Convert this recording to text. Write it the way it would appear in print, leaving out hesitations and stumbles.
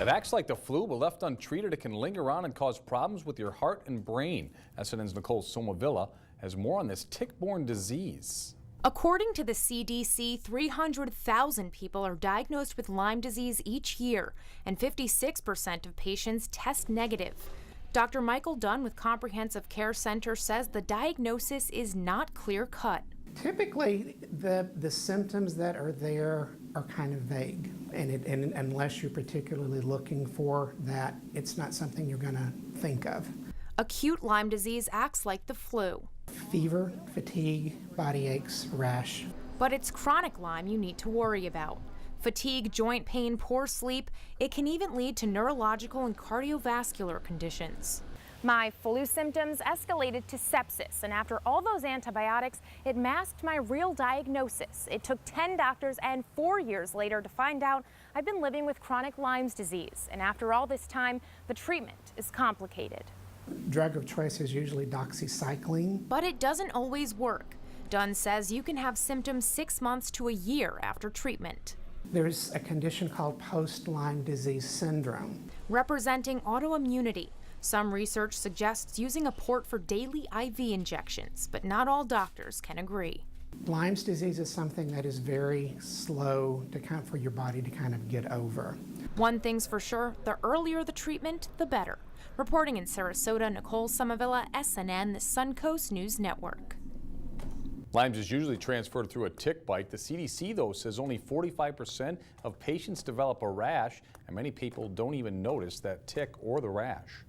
It acts like the flu, but left untreated, it can linger on and cause problems with your heart and brain. SNN's Nicole Somavilla has more on this tick-borne disease. According to the CDC, 300,000 people are diagnosed with Lyme disease each year, and 56% of patients test negative. Dr. Michael Dunn with Comprehensive Care Center says the diagnosis is not clear-cut. Typically, the symptoms that are there are kind of vague, and unless you're particularly looking for that, it's not something you're going to think of. Acute Lyme disease acts like the flu. Fever, fatigue, body aches, rash. But it's chronic Lyme you need to worry about. Fatigue, joint pain, poor sleep, it can even lead to neurological and cardiovascular conditions. My flu symptoms escalated to sepsis, and after all those antibiotics, it masked my real diagnosis. It took 10 doctors and 4 years later to find out I've been living with chronic Lyme disease, and after all this time, the treatment is complicated. Drug of choice is usually doxycycline. But it doesn't always work. Dunn says you can have symptoms 6 months to a year after treatment. There's a condition called post-Lyme disease syndrome, representing autoimmunity. Some research suggests using a port for daily IV injections, but not all doctors can agree. Lyme's disease is something that is very slow for your body to kind of get over. One thing's for sure, the earlier the treatment, the better. Reporting in Sarasota, Nicole Somavilla, SNN, the Suncoast News Network. Lyme's is usually transferred through a tick bite. The CDC, though, says only 45% of patients develop a rash, and many people don't even notice that tick or the rash.